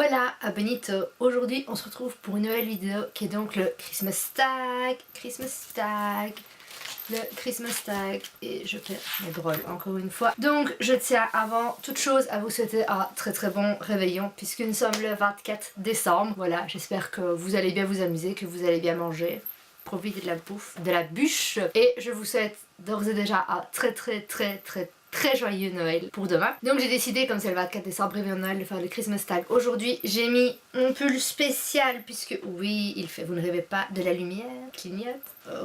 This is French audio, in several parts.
Hola, Benito. Aujourd'hui on se retrouve pour une nouvelle vidéo qui est donc le Christmas tag. Le Christmas tag. Et je fais mes drôles encore une fois. Donc je tiens avant toute chose à vous souhaiter un très bon réveillon puisque nous sommes le 24 décembre. Voilà, j'espère que vous allez bien vous amuser, que vous allez bien manger. Profitez de la bouffe, de la bûche. Et je vous souhaite d'ores et déjà un très joyeux Noël pour demain. Donc j'ai décidé, comme c'est le 24 décembre, réveillon de Noël, de faire le Christmas tag. Aujourd'hui j'ai mis mon pull spécial puisque oui, il fait, vous ne rêvez pas, de la lumière, clignote.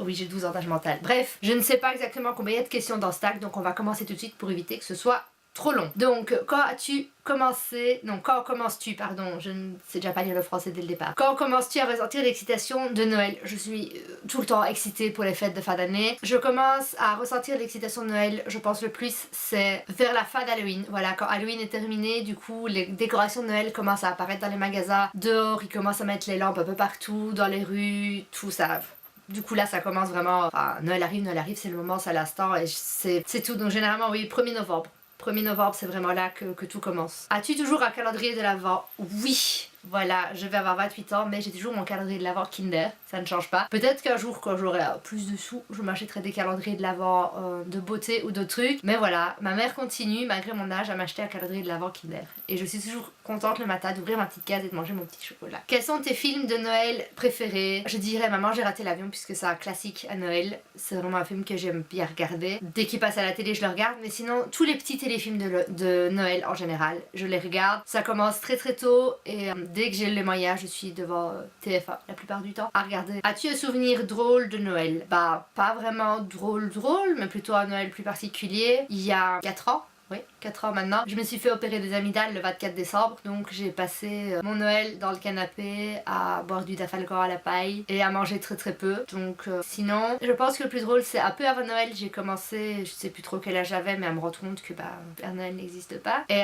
Oui, j'ai 12 ans d'âge mental. Bref, je ne sais pas exactement combien il y a de questions dans ce tag, donc on va commencer tout de suite pour éviter que ce soit trop long. Donc quand as-tu commencé, non, quand commences-tu, pardon, je ne sais déjà pas lire le français dès le départ. Quand commences-tu à ressentir l'excitation de Noël? Je suis tout le temps excitée pour les fêtes de fin d'année. Je commence à ressentir l'excitation de Noël, je pense le plus, c'est vers la fin d'Halloween. Voilà, quand Halloween est terminé, du coup, les décorations de Noël commencent à apparaître dans les magasins. Dehors, ils commencent à mettre les lampes un peu partout, dans les rues, tout ça. Du coup là ça commence vraiment, enfin Noël arrive, c'est le moment, c'est l'instant et c'est tout. Donc généralement oui, 1er novembre. 1er novembre, c'est vraiment là que tout commence. As-tu toujours un calendrier de l'Avent? Oui! Voilà, je vais avoir 28 ans, mais j'ai toujours mon calendrier de l'Avent Kinder, ça ne change pas. Peut-être qu'un jour, quand j'aurai plus de sous, je m'achèterai des calendriers de l'Avent de beauté ou de trucs. Mais voilà, ma mère continue, malgré mon âge, à m'acheter un calendrier de l'Avent Kinder. Et je suis toujours contente le matin d'ouvrir ma petite case et de manger mon petit chocolat. Quels sont tes films de Noël préférés? Je dirais Maman, j'ai raté l'avion, puisque c'est un classique à Noël. C'est vraiment un film que j'aime bien regarder. Dès qu'il passe à la télé, je le regarde. Mais sinon, tous les petits téléfilms de Noël en général, je les regarde. Ça commence très tôt et dès que j'ai les moyens, je suis devant TF1 la plupart du temps à regarder. As-tu un souvenir drôle de Noël? Bah, pas vraiment drôle, mais plutôt un Noël plus particulier. Il y a 4 ans. Oui, 4 ans maintenant. Je me suis fait opérer des amygdales le 24 décembre, donc j'ai passé mon Noël dans le canapé à boire du Dafalgan à la paille et à manger très peu. Donc sinon, je pense que le plus drôle c'est un peu avant Noël, j'ai commencé, je sais plus trop quel âge j'avais, mais à me rendre compte que bah Père Noël n'existe pas. Et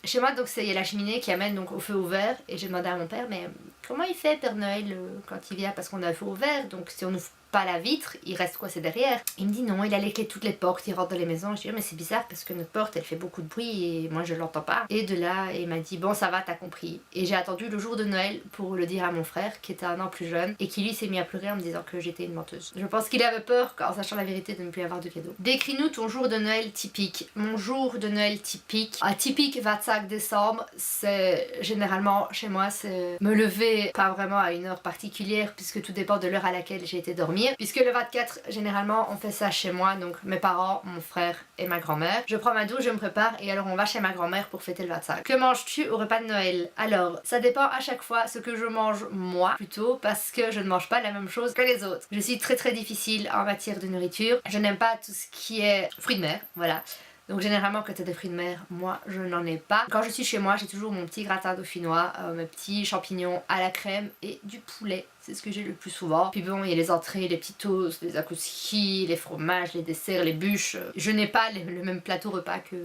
chez moi donc il y a la cheminée qui amène donc au feu ouvert et j'ai demandé à mon père mais comment il fait Père Noël quand il vient parce qu'on a le feu ouvert, donc si on ouvre pas la vitre, il reste quoi, c'est derrière. Il me dit non, il a les clés de toutes les portes, il rentre dans les maisons. Je dis mais c'est bizarre parce que notre porte elle fait beaucoup de bruit et moi je l'entends pas. Et de là il m'a dit bon ça va, t'as compris. Et j'ai attendu le jour de Noël pour le dire à mon frère qui était 1 an plus jeune et qui lui s'est mis à pleurer en me disant que j'étais une menteuse. Je pense qu'il avait peur en sachant la vérité de ne plus avoir de cadeaux. Décris-nous ton jour de Noël typique. Mon jour de Noël typique, un typique 25 décembre, c'est généralement chez moi c'est me lever pas vraiment à une heure particulière puisque tout dépend de l'heure à laquelle j'ai été dormir. Puisque le 24, généralement, on fait ça chez moi, donc mes parents, mon frère et ma grand-mère. Je prends ma douche, je me prépare et alors on va chez ma grand-mère pour fêter le 25. Que manges-tu au repas de Noël? Alors, ça dépend à chaque fois ce que je mange moi, plutôt, parce que je ne mange pas la même chose que les autres. Je suis très difficile en matière de nourriture. Je n'aime pas tout ce qui est fruits de mer, voilà. Donc généralement quand t'as des fruits de mer, moi je n'en ai pas. Quand je suis chez moi, j'ai toujours mon petit gratin dauphinois, mes petits champignons à la crème et du poulet. C'est ce que j'ai le plus souvent. Puis bon, il y a les entrées, les petits toasts, les akouski, les fromages, les desserts, les bûches. Je n'ai pas le même plateau repas que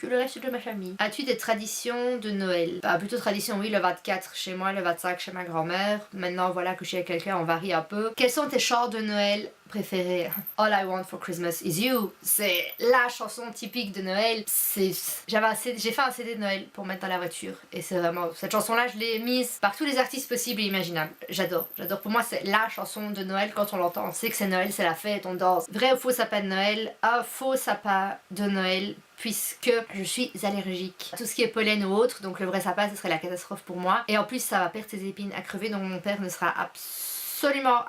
le reste de ma famille. As-tu des traditions de Noël? Bah plutôt tradition oui, le 24 chez moi, le 25 chez ma grand-mère. Maintenant voilà que je suis avec quelqu'un, on varie un peu. Quels sont tes chants de Noël préférés? All I Want for Christmas is You. C'est la chanson typique de Noël. J'ai fait un CD de Noël pour mettre dans la voiture. Et c'est vraiment, cette chanson là je l'ai mise par tous les artistes possibles et imaginables. J'adore. Pour moi c'est la chanson de Noël. Quand on l'entend, on sait que c'est Noël, c'est la fête, on danse. Vrai ou faux sapin de Noël? Un faux sapin de Noël puisque je suis allergique à tout ce qui est pollen ou autre, donc le vrai sapin ce serait la catastrophe pour moi. Et en plus ça va perdre ses épines à crever, donc mon père ne sera absolument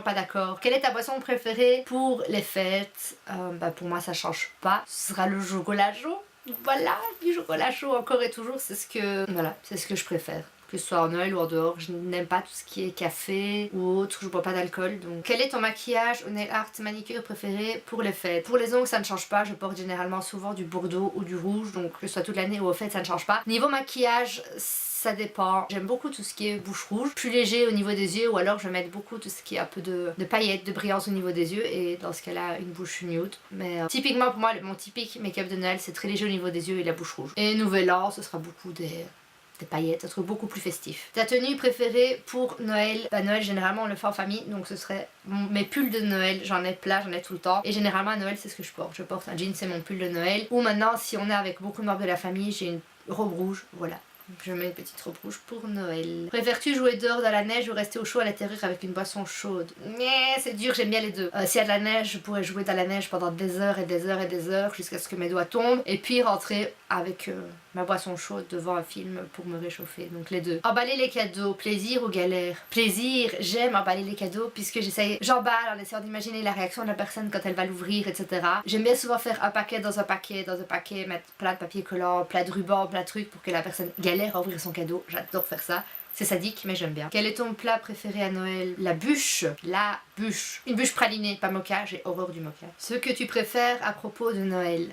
pas d'accord. Quelle est ta boisson préférée pour les fêtes? Bah pour moi ça change pas, ce sera le chocolat chaud. Voilà, du chocolat chaud encore et toujours, c'est ce que je préfère. Que ce soit en Noël ou en dehors, je n'aime pas tout ce qui est café ou autre, je bois pas d'alcool. Donc quel est ton maquillage ou nail art manicure préféré pour les fêtes? Pour les ongles ça ne change pas, je porte généralement souvent du bordeaux ou du rouge, donc que ce soit toute l'année ou aux fêtes ça ne change pas. Niveau maquillage, ça dépend. J'aime beaucoup tout ce qui est bouche rouge, plus léger au niveau des yeux, ou alors je vais mettre beaucoup tout ce qui est un peu de paillettes, de brillance au niveau des yeux, et dans ce cas là une bouche nude. Mais typiquement pour moi mon typique make-up de Noël c'est très léger au niveau des yeux et la bouche rouge. Et nouvel an ce sera beaucoup des paillettes, un truc beaucoup plus festif. Ta tenue préférée pour Noël? Bah Noël généralement on le fait en famille, donc ce serait mes pulls de Noël, j'en ai plein, j'en ai tout le temps. Et généralement à Noël c'est ce que je porte. Je porte un jean, c'est mon pull de Noël. Ou maintenant si on est avec beaucoup de membres de la famille, j'ai une robe rouge, voilà. Je mets une petite robe rouge pour Noël. Préfères-tu jouer dehors dans la neige ou rester au chaud à l'intérieur avec une boisson chaude? Mais c'est dur, j'aime bien les deux. S'il y a de la neige, je pourrais jouer dans la neige pendant des heures et des heures et des heures jusqu'à ce que mes doigts tombent. Et puis rentrer avec ma boisson chaude devant un film pour me réchauffer. Donc les deux. Emballer les cadeaux, plaisir ou galère? Plaisir, j'aime emballer les cadeaux puisque j'emballe en essayant d'imaginer la réaction de la personne quand elle va l'ouvrir, etc. J'aime bien souvent faire un paquet dans un paquet, mettre plein de papier collant, plein de rubans, plein de trucs pour que la personne galère à ouvrir son cadeau. J'adore faire ça. C'est sadique, mais j'aime bien. Quel est ton plat préféré à Noël? La bûche. La bûche. Une bûche pralinée, pas mocha, j'ai horreur du mocha. Ce que tu préfères à propos de Noël?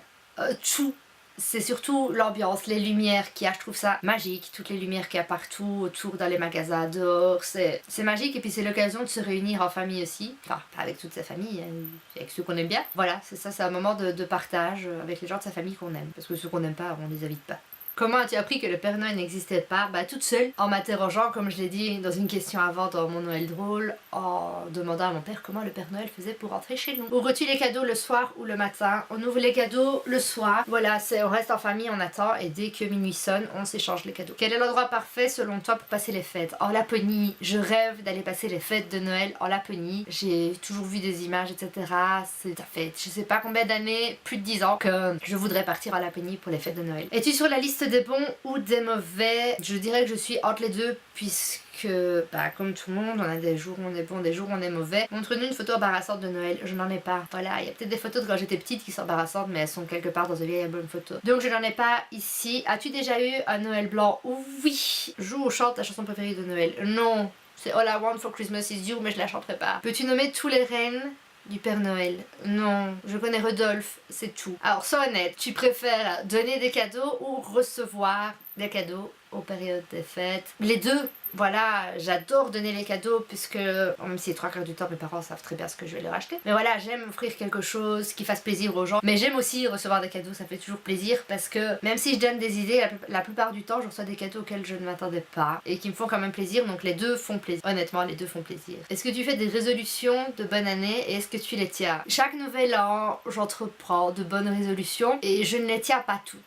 Tout. C'est surtout l'ambiance, les lumières qu'il y a, je trouve ça magique, toutes les lumières qu'il y a partout, autour, dans les magasins, dehors, c'est magique et puis c'est l'occasion de se réunir en famille aussi, enfin pas avec toute sa famille, hein, avec ceux qu'on aime bien, voilà, c'est ça, c'est un moment de partage avec les gens de sa famille qu'on aime, parce que ceux qu'on n'aime pas, on les invite pas. Comment as-tu appris que le Père Noël n'existait pas? Bah toute seule, en m'interrogeant, comme je l'ai dit dans une question avant dans mon Noël drôle, en demandant à mon père comment le Père Noël faisait pour rentrer chez nous. Ouvres-tu les cadeaux le soir ou le matin? On ouvre les cadeaux le soir, voilà, on reste en famille, on attend, et dès que minuit sonne, on s'échange les cadeaux. Quel est l'endroit parfait selon toi pour passer les fêtes? En Laponie, je rêve d'aller passer les fêtes de Noël en Laponie, j'ai toujours vu des images, etc. Ça fait je sais pas combien d'années, plus de 10 ans, que je voudrais partir en Laponie pour les fêtes de Noël. Es-tu sur la liste des bons ou des mauvais? Je dirais que je suis entre les deux puisque, bah, comme tout le monde, on a des jours où on est bon, des jours où on est mauvais. Montre-nous une photo embarrassante de Noël. Je n'en ai pas. Voilà, il y a peut-être des photos de quand j'étais petite qui sont embarrassantes, mais elles sont quelque part dans un vieil album photo. Donc je n'en ai pas ici. As-tu déjà eu un Noël blanc? Oui. Joue ou chante ta chanson préférée de Noël? Non. C'est All I Want for Christmas is You, mais je la chanterai pas. Peux-tu nommer tous les reines du Père Noël? Non, je connais Rudolph, c'est tout. Alors sois honnête, tu préfères donner des cadeaux ou recevoir des cadeaux aux périodes des fêtes? Les deux. Voilà, j'adore donner les cadeaux puisque, même si les 3/4 du temps mes parents savent très bien ce que je vais leur acheter. Mais voilà, j'aime offrir quelque chose qui fasse plaisir aux gens. Mais j'aime aussi recevoir des cadeaux, ça fait toujours plaisir parce que même si je donne des idées, la plupart du temps je reçois des cadeaux auxquels je ne m'attendais pas et qui me font quand même plaisir, donc les deux font plaisir. Honnêtement, les deux font plaisir. Est-ce que tu fais des résolutions de bonne année et est-ce que tu les tiens? Chaque nouvel an, j'entreprends de bonnes résolutions et je ne les tiens pas toutes.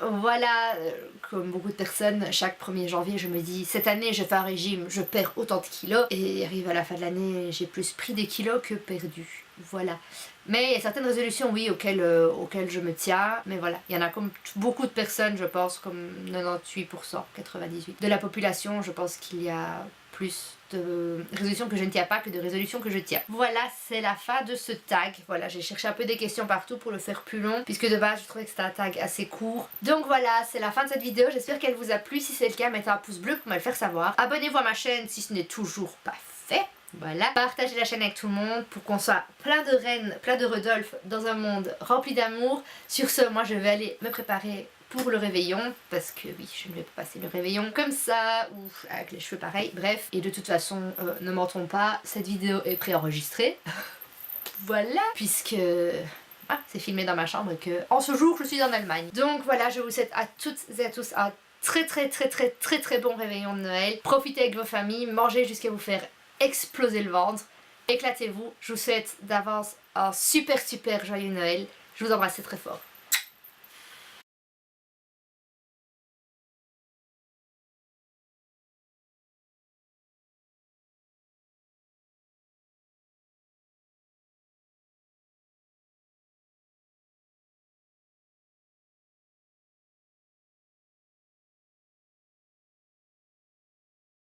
Voilà, comme beaucoup de personnes, chaque 1er janvier je me dis cette année je fais un régime, je perds autant de kilos et arrive à la fin de l'année j'ai plus pris des kilos que perdu. Voilà. Mais il y a certaines résolutions oui auxquelles je me tiens, mais voilà, il y en a comme beaucoup de personnes je pense, comme 98%, 98% de la population, je pense qu'il y a plus de résolutions que je ne tiens pas que de résolutions que je tiens. Voilà, c'est la fin de ce tag. Voilà, j'ai cherché un peu des questions partout pour le faire plus long, puisque de base je trouvais que c'était un tag assez court. Donc voilà, c'est la fin de cette vidéo, j'espère qu'elle vous a plu. Si c'est le cas, mettez un pouce bleu pour me le faire savoir. Abonnez-vous à ma chaîne si ce n'est toujours pas fait. Voilà, partagez la chaîne avec tout le monde pour qu'on soit plein de reines, plein de Rudolph dans un monde rempli d'amour. Sur ce, moi je vais aller me préparer pour le réveillon, parce que oui, je ne vais pas passer le réveillon comme ça, ou avec les cheveux pareils, bref. Et de toute façon, ne mentons pas, cette vidéo est préenregistrée. Voilà, puisque c'est filmé dans ma chambre et que en ce jour, je suis en Allemagne. Donc voilà, je vous souhaite à toutes et à tous un très bon réveillon de Noël. Profitez avec vos familles, mangez jusqu'à vous faire exploser le ventre. Éclatez-vous, je vous souhaite d'avance un super joyeux Noël. Je vous embrasse très fort.